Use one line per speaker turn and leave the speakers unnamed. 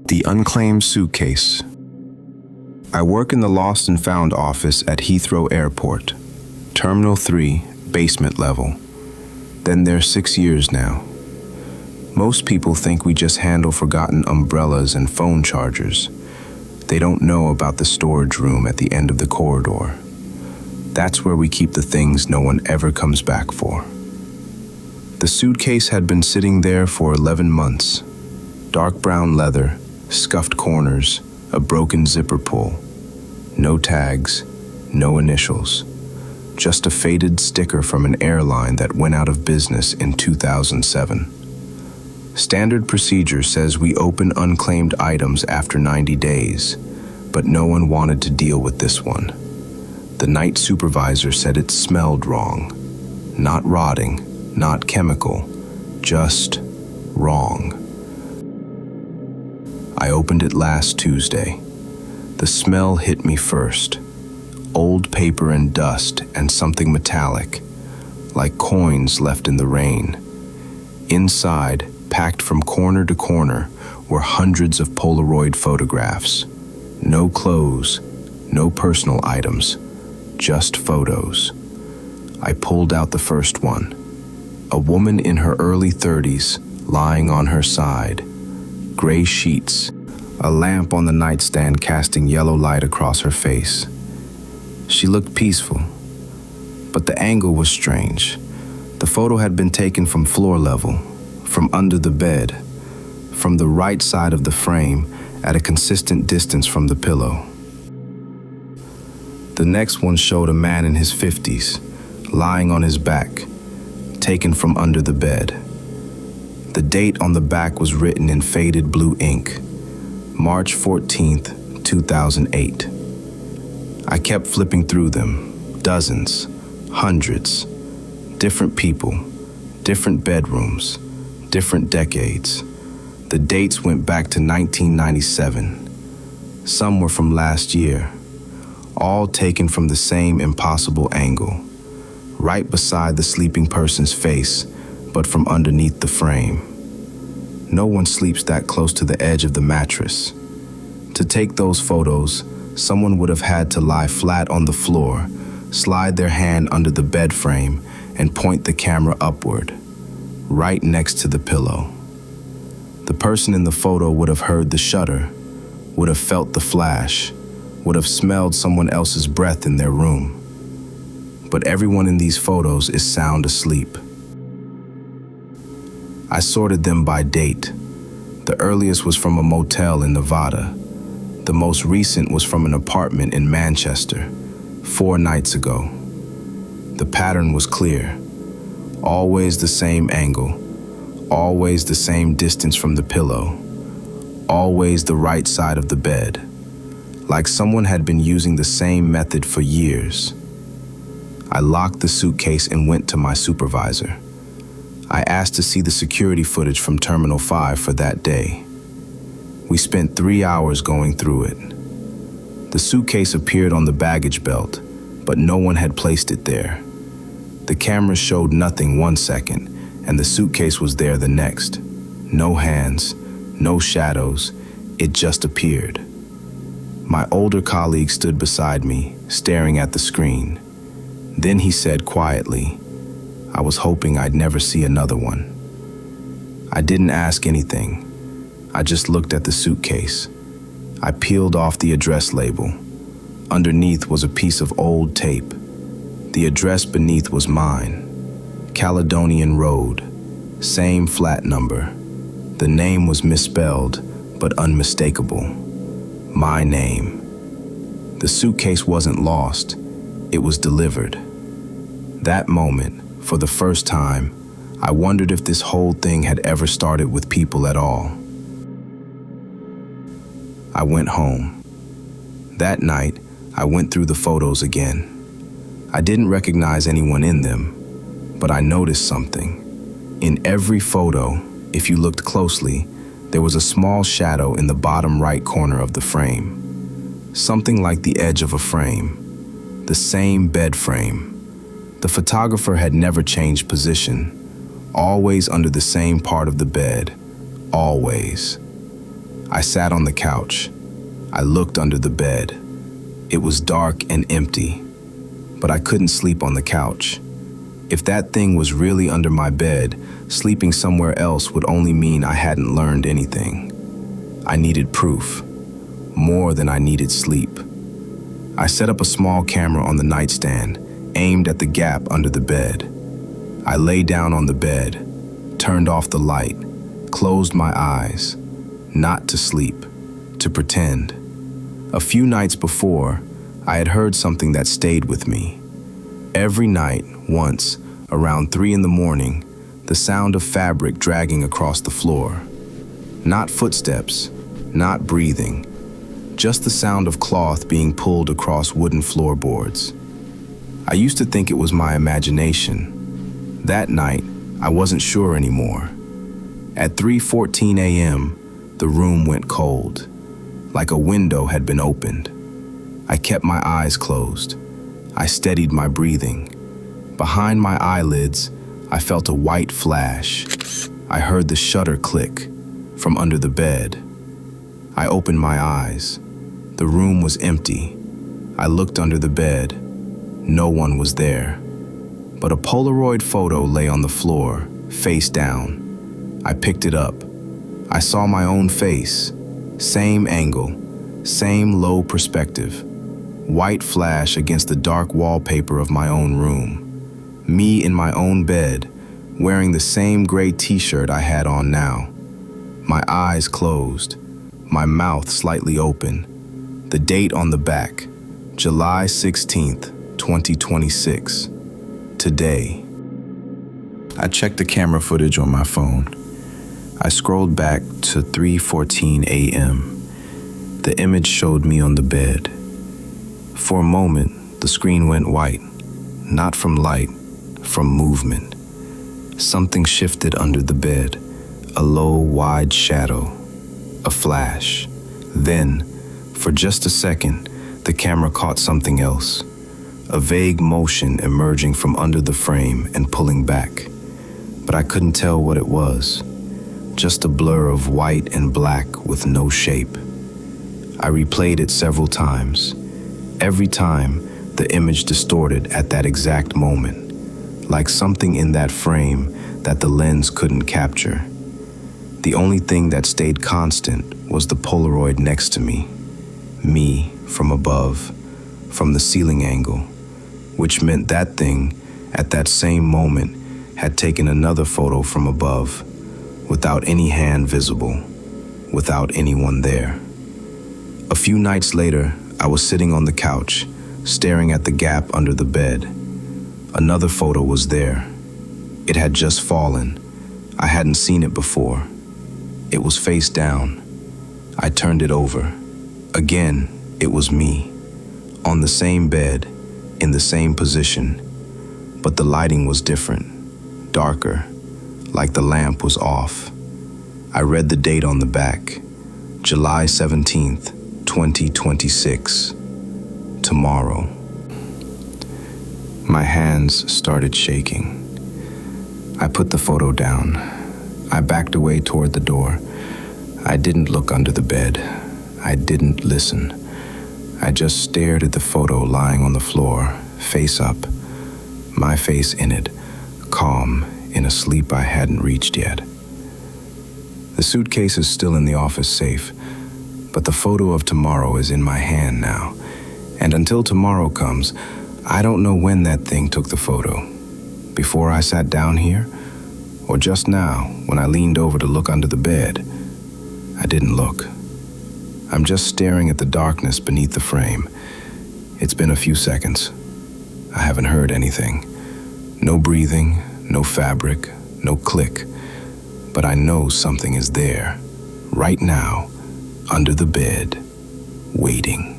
The unclaimed suitcase. I work in the lost and found office at Heathrow Airport, Terminal 3, basement level. Been there 6 years now. Most people think we just handle forgotten umbrellas and phone chargers. They don't know about the storage room at the end of the corridor. That's where we keep the things no one ever comes back for. The suitcase had been sitting there for 11 months. Dark brown leather, scuffed corners, a broken zipper pull. No tags, no initials. Just a faded sticker from an airline that went out of business in 2007. Standard procedure says we open unclaimed items after 90 days, but no one wanted to deal with this one. The night supervisor said it smelled wrong. Not rotting, not chemical, just wrong. I opened it last Tuesday. The smell hit me first. Old paper and dust and something metallic, like coins left in the rain. Inside, packed from corner to corner, were hundreds of Polaroid photographs. No clothes, no personal items, just photos. I pulled out the first one. A woman in her early 30s, lying on her side. Gray sheets, a lamp on the nightstand casting yellow light across her face. She looked peaceful, but the angle was strange. The photo had been taken from floor level, from under the bed, from the right side of the frame at a consistent distance from the pillow. The next one showed a man in his 50s, lying on his back, taken from under the bed. The date on the back was written in faded blue ink, March 14th, 2008. I kept flipping through them, dozens, hundreds, different people, different bedrooms, different decades. The dates went back to 1997. Some were from last year, all taken from the same impossible angle, right beside the sleeping person's face, but from underneath the frame. No one sleeps that close to the edge of the mattress. To take those photos, someone would have had to lie flat on the floor, slide their hand under the bed frame, and point the camera upward, right next to the pillow. The person in the photo would have heard the shudder, would have felt the flash, would have smelled someone else's breath in their room. But everyone in these photos is sound asleep. I sorted them by date. The earliest was from a motel in Nevada. The most recent was from an apartment in Manchester, 4 nights ago. The pattern was clear. Always the same angle, always the same distance from the pillow, always the right side of the bed, like someone had been using the same method for years. I locked the suitcase and went to my supervisor. I asked to see the security footage from Terminal 5 for that day. We spent 3 hours going through it. The suitcase appeared on the baggage belt, but no one had placed it there. The camera showed nothing 1 second, and the suitcase was there the next. No hands, no shadows, it just appeared. My older colleague stood beside me, staring at the screen. Then he said quietly, "I was hoping I'd never see another one." I didn't ask anything. I just looked at the suitcase. I peeled off the address label. Underneath was a piece of old tape. The address beneath was mine. Caledonian Road. Same flat number. The name was misspelled, but unmistakable. My name. The suitcase wasn't lost. It was delivered. That moment, for the first time, I wondered if this whole thing had ever started with people at all. I went home. That night, I went through the photos again. I didn't recognize anyone in them, but I noticed something. In every photo, if you looked closely, there was a small shadow in the bottom right corner of the frame. Something like the edge of a frame. The same bed frame. The photographer had never changed position. Always under the same part of the bed. Always. I sat on the couch. I looked under the bed. It was dark and empty, but I couldn't sleep on the couch. If that thing was really under my bed, sleeping somewhere else would only mean I hadn't learned anything. I needed proof, more than I needed sleep. I set up a small camera on the nightstand, aimed at the gap under the bed. I lay down on the bed, turned off the light, closed my eyes, not to sleep, to pretend. A few nights before, I had heard something that stayed with me. Every night, once, around 3 in the morning, the sound of fabric dragging across the floor. Not footsteps, not breathing, just the sound of cloth being pulled across wooden floorboards. I used to think it was my imagination. That night, I wasn't sure anymore. At 3:14 a.m., the room went cold, like a window had been opened. I kept my eyes closed. I steadied my breathing. Behind my eyelids, I felt a white flash. I heard the shutter click from under the bed. I opened my eyes. The room was empty. I looked under the bed. No one was there. But a Polaroid photo lay on the floor, face down. I picked it up. I saw my own face. Same angle, same low perspective. White flash against the dark wallpaper of my own room. Me in my own bed, wearing the same gray t-shirt I had on now. My eyes closed, my mouth slightly open. The date on the back, July 16th, 2026. Today. I checked the camera footage on my phone. I scrolled back to 3:14 a.m. The image showed me on the bed. For a moment, the screen went white, not from light, from movement. Something shifted under the bed, a low, wide shadow, a flash. Then, for just a second, the camera caught something else, a vague motion emerging from under the frame and pulling back. But I couldn't tell what it was, just a blur of white and black with no shape. I replayed it several times. Every time, the image distorted at that exact moment, like something in that frame that the lens couldn't capture. The only thing that stayed constant was the Polaroid next to me from above, from the ceiling angle, which meant that thing, at that same moment, had taken another photo from above, without any hand visible, without anyone there. A few nights later, I was sitting on the couch, staring at the gap under the bed. Another photo was there. It had just fallen. I hadn't seen it before. It was face down. I turned it over. Again, it was me, on the same bed, in the same position, but the lighting was different, darker, like the lamp was off. I read the date on the back, July 17th, 2026. Tomorrow. My hands started shaking. I put the photo down. I backed away toward the door. I didn't look under the bed. I didn't listen. I just stared at the photo lying on the floor, face up, my face in it, calm, in a sleep I hadn't reached yet. The suitcase is still in the office safe, but the photo of tomorrow is in my hand now. And until tomorrow comes, I don't know when that thing took the photo. Before I sat down here, or just now when I leaned over to look under the bed. I didn't look. I'm just staring at the darkness beneath the frame. It's been a few seconds. I haven't heard anything. No breathing, no fabric, no click. But I know something is there, right now, under the bed, waiting.